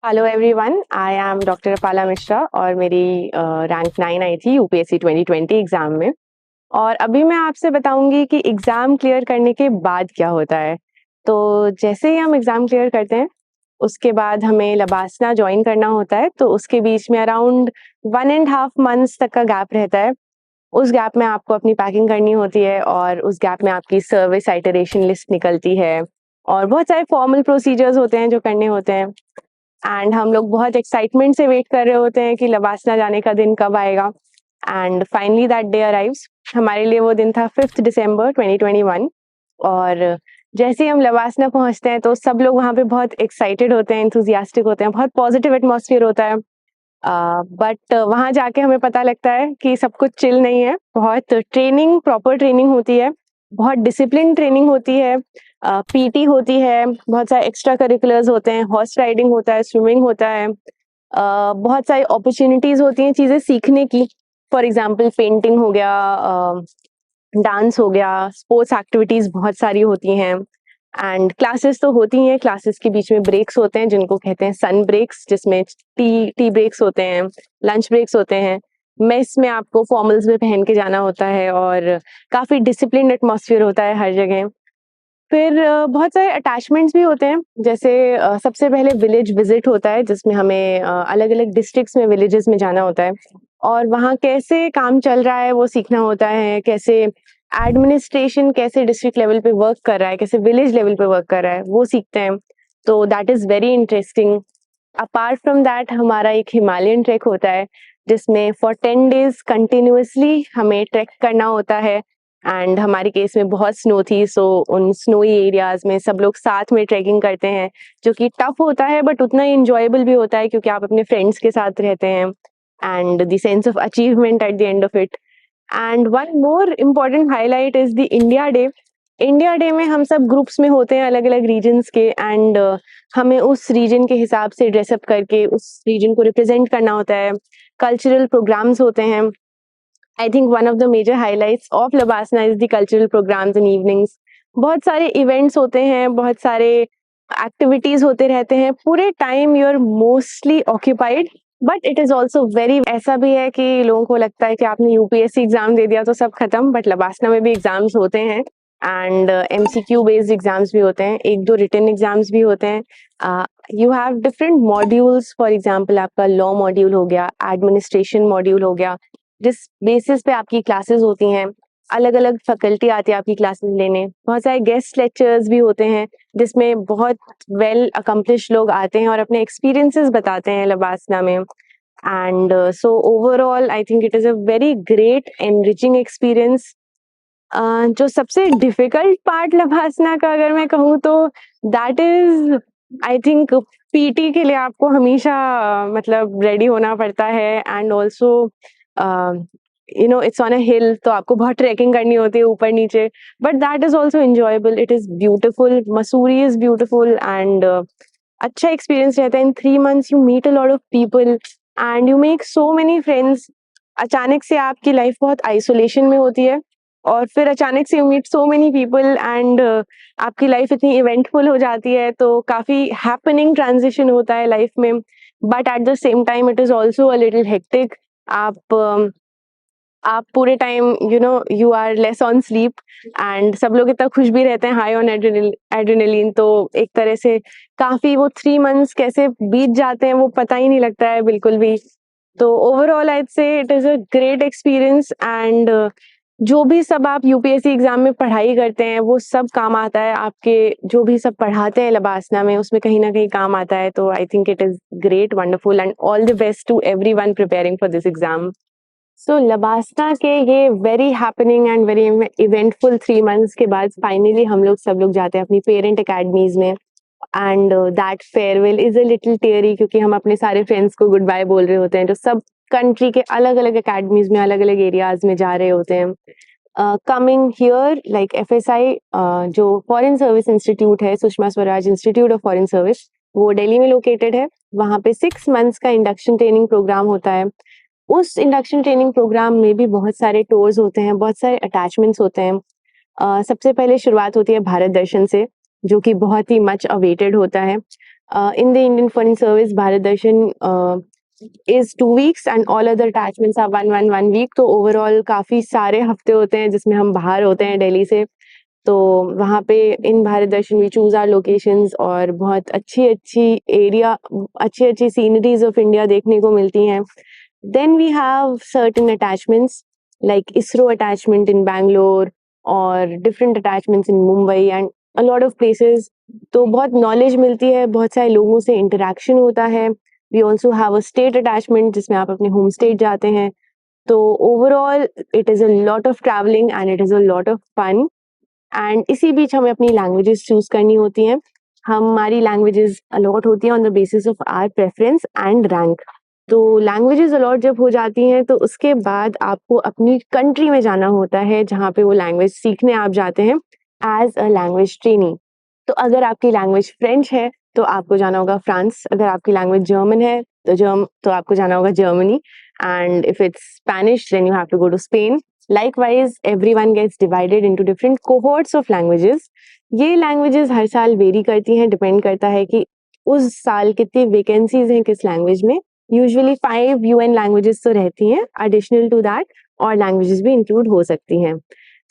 Hello everyone, I am doctor Apala Mishra और मेरी rank 9 आई थी यूपीएससी 2020 एग्जाम में। और अभी मैं आपसे बताऊंगी कि एग्जाम क्लियर करने के बाद क्या होता है। तो जैसे ही हम एग्जाम क्लियर करते हैं उसके बाद हमें लबासना ज्वाइन करना होता है। तो उसके बीच में अराउंड 1.5 मंथ्स तक का गैप रहता है। उस गैप में आपको अपनी पैकिंग करनी होती है और उस गैप में आपकी सर्विस आइटरेशन लिस्ट निकलती है और बहुत सारे फॉर्मल प्रोसीजर्स होते हैं जो करने होते हैं। एंड हम लोग बहुत एक्साइटमेंट से वेट कर रहे होते हैं कि लबासना जाने का दिन कब आएगा। And finally that day arrives. हमारे लिए वो दिन था 5 दिसंबर 2021। और जैसे ही हम लबासना पहुंचते हैं तो सब लोग वहाँ पे बहुत एक्साइटेड होते हैं, इंथुजियास्टिक होते हैं, बहुत पॉजिटिव एटमॉस्फेयर होता है। बट वहाँ जाके हमें पता लगता है कि सब कुछ चिल नहीं है। बहुत ट्रेनिंग, प्रॉपर ट्रेनिंग होती है, बहुत डिसिप्लिन ट्रेनिंग होती है, पीटी होती है, बहुत सारे एक्स्ट्रा करिकुलर्स होते हैं, हॉर्स राइडिंग होता है, स्विमिंग होता है, बहुत सारी अपॉर्चुनिटीज होती हैं चीज़ें सीखने की। फॉर एग्जांपल पेंटिंग हो गया, डांस हो गया, स्पोर्ट्स एक्टिविटीज बहुत सारी होती हैं। एंड क्लासेस तो होती हैं, क्लासेस के बीच में ब्रेक्स होते हैं जिनको कहते हैं सन ब्रेक्स, जिसमें टी ब्रेक्स होते हैं, लंच ब्रेक्स होते हैं। मेस में आपको फॉर्मल्स में पहन के जाना होता है और काफ़ी डिसिप्लिन एटमॉस्फेयर होता है हर जगह। फिर बहुत सारे अटैचमेंट्स भी होते हैं। जैसे सबसे पहले विलेज विजिट होता है जिसमें हमें अलग-अलग डिस्ट्रिक्ट्स में, विलेजेस में जाना होता है और वहाँ कैसे काम चल रहा है वो सीखना होता है, कैसे एडमिनिस्ट्रेशन कैसे डिस्ट्रिक्ट लेवल पे वर्क कर रहा है, कैसे विलेज लेवल पे वर्क कर रहा है, वो सीखते हैं। तो that is very interesting. Apart from that हमारा एक हिमालयन ट्रैक होता है जिसमें फॉर 10 डेज़ कंटिन्यूअसली हमें ट्रैक करना होता है। एंड हमारी केस में बहुत स्नो थी, सो उन स्नोई एरियाज में सब लोग साथ में ट्रैकिंग करते हैं, जो कि टफ होता है बट उतना ही इंजॉयबल भी होता है क्योंकि आप अपने फ्रेंड्स के साथ रहते हैं। And the sense of achievement at the end of it. And one more important highlight is the India day. India day में हम सब ग्रुप्स में होते हैं अलग अलग रीजन्स के, एंड हमें उस रीजन के हिसाब से ड्रेसअप करके उस रीजन को रिप्रेजेंट करना होता है। कल्चरल प्रोग्राम्स होते हैं। I think one of the major highlights of LBSNAA is the cultural programmes in evenings. बहुत सारे इवेंट्स होते हैं, बहुत सारे एक्टिविटीज होते रहते हैं, पूरे time you are mostly occupied. But it is also very, ऐसा भी है कि लोगों को लगता है कि आपने यूपीएससी एग्जाम दे दिया तो सब खत्म, बट लबासना में भी एग्जाम्स होते हैं एंड एमसीक्यू बेस्ड एग्जाम्स भी होते हैं, एक दो रिटन एग्जाम्स भी होते हैं। You have different modules. For example आपका लॉ मॉड्यूल हो गया, एडमिनिस्ट्रेशन मॉड्यूल हो गया, जिस बेसिस पे आपकी क्लासेस होती हैं। अलग अलग फैकल्टी आती है आपकी क्लासेस लेने, बहुत सारे गेस्ट लेक्चर्स भी होते हैं जिसमें बहुत वेल अकम्प्लिश लोग आते हैं और अपने एक्सपीरियंसेस बताते हैं लबासना में। And so overall I think it is a very great enriching experience. जो सबसे डिफिकल्ट पार्ट लबासना का अगर मैं कहूँ तो that is, I think, PT के लिए आपको हमेशा मतलब रेडी होना पड़ता है। And also it's on a hill, तो आपको बहुत ट्रैकिंग करनी होती है ऊपर नीचे, but that is also enjoyable. It is beautiful, Mussoorie is beautiful and अच्छा एक्सपीरियंस रहता है। In 3 months you meet a lot of people and you make so many friends. अचानक से आपकी लाइफ बहुत आइसोलेशन में होती है और फिर अचानक से you meet so many people and आपकी लाइफ इतनी इवेंटफुल हो जाती है, तो काफ़ी हैपनिंग ट्रांजिशन होता है लाइफ में। But at the same time it is also a little hectic. आप पूरे time you are less on sleep and सब लोग इतना खुश भी रहते हैं, हाई ऑन एड्रेनलिन। तो एक तरह से काफ़ी वो 3 months कैसे बीत जाते हैं वो पता ही नहीं लगता है बिल्कुल भी। तो ओवरऑल आई से it is a great experience. And जो भी सब आप यूपीएससी एग्जाम में पढ़ाई करते हैं वो सब काम आता है, आपके जो भी सब पढ़ाते हैं लबासना में उसमें कहीं ना कहीं काम आता है। तो I think it is great, wonderful and all the best to everyone preparing for this exam. So LBSNAA के ये very happening and very eventful 3 months के बाद फाइनली हम लोग सब लोग जाते हैं अपनी पेरेंट अकेडमीज में। And that farewell is a little teary क्योंकि हम अपने सारे फ्रेंड्स को गुड बाय बोल रहे होते हैं जो सब कंट्री के अलग अलग अकेडमीज में, अलग अलग एरियाज में जा रहे होते हैं। कमिंग हियर लाइक एफएसआई, जो फॉरेन सर्विस इंस्टीट्यूट है, Sushma Swaraj institute of foreign service, वो दिल्ली में लोकेटेड है। वहाँ पे 6 months का इंडक्शन ट्रेनिंग प्रोग्राम होता है। उस इंडक्शन ट्रेनिंग प्रोग्राम में भी बहुत सारे टूर्स होते हैं, बहुत सारे अटैचमेंट्स होते हैं। सबसे पहले शुरुआत होती है भारत दर्शन से, जो कि बहुत ही मच अवेटेड होता है। In the Indian Foreign Service, Bharat Darshan is 2 weeks and all other attachments are 1 week. तो ओवरऑल काफ़ी सारे हफ्ते होते हैं जिसमें हम बाहर होते हैं दिल्ली से। तो वहाँ पे इन भारत दर्शन वी चूज़ आवर लोकेशंस और बहुत अच्छी-अच्छी एरिया, अच्छी-अच्छी सीनरीज़ ऑफ इंडिया देखने को मिलती हैं। Then we have certain attachments like ISRO attachment in Bangalore और different attachments in Mumbai and a lot of places. तो बहुत नॉलेज मिलती है, बहुत सारे लोगों से इंटरेक्शन होता है। We also have a state attachment जिसमें आप अपने होम स्टेट जाते हैं। तो overall it is a lot of travelling and it is a lot of fun. And इसी बीच हमें अपनी लैंग्वेजेस चूज करनी होती हैं। हमारी लैंग्वेजेस अलॉट होती हैं on the basis of our preference and rank. तो लैंग्वेजेस अलॉट जब हो जाती हैं तो उसके बाद आपको अपनी कंट्री में जाना होता है जहाँ पे वो लैंग्वेज सीखने आप जाते हैं एज अ लैंग्वेज ट्रेनी। तो अगर आपकी लैंग्वेज फ्रेंच है तो आपको जाना होगा फ्रांस, अगर आपकी लैंग्वेज जर्मन है तो आपको जाना होगा Germany, and if it's Spanish then you have to go to Spain. Likewise, everyone gets divided into different cohorts of languages. ये languages हर साल वेरी करती हैं, डिपेंड करता है कि उस साल कितनी वैकेंसीज हैं किस लैंग्वेज में। यूजुअली 5 UN लैंग्वेजेस तो रहती हैं, एडिशनल टू दैट और लैंग्वेजेस भी इंक्लूड हो सकती हैं।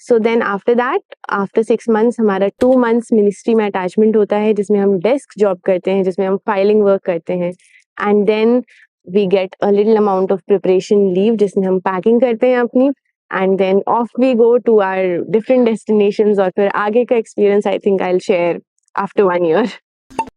So then after that, after 6 months हमारा 2 मंथ्स मिनिस्ट्री में अटैचमेंट होता है जिसमें हम डेस्क जॉब करते हैं, जिसमें हम फाइलिंग वर्क करते हैं। And then we get a little amount of preparation leave जिसमें हम पैकिंग करते हैं अपनी, and then off we go to our different destinations और फिर आगे का experience I think I'll share after 1 year.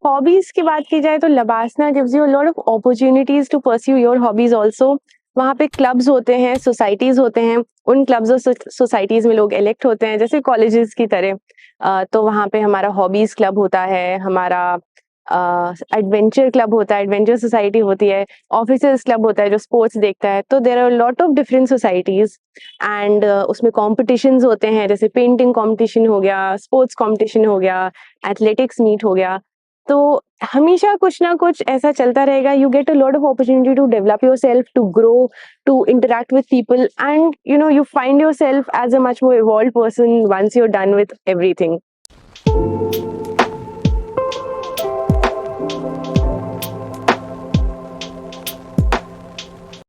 Hobbies की बात की जाए तो LBSNAA gives you a lot of opportunities to pursue your hobbies also. वहाँ पे क्लब्स होते हैं, सोसाइटीज होते हैं, उन क्लब्स और सोसाइटीज में लोग इलेक्ट होते हैं जैसे कॉलेजेस की तरह। तो वहाँ पे हमारा हॉबीज क्लब होता है, हमारा एडवेंचर क्लब होता है, एडवेंचर सोसाइटी होती है, ऑफिसर्स क्लब होता है जो स्पोर्ट्स देखता है। तो there are lot of different societies and उसमें कॉम्पिटिशन्स होते हैं, जैसे पेंटिंग कॉम्पिटिशन हो गया, स्पोर्ट्स कॉम्पिटिशन हो गया, एथलेटिक्स मीट हो गया। तो हमेशा कुछ ना कुछ ऐसा चलता रहेगा। You get a lot of opportunity to develop your self, to grow, to interact with people, and you find your self as a much more evolve person once you are done with everything.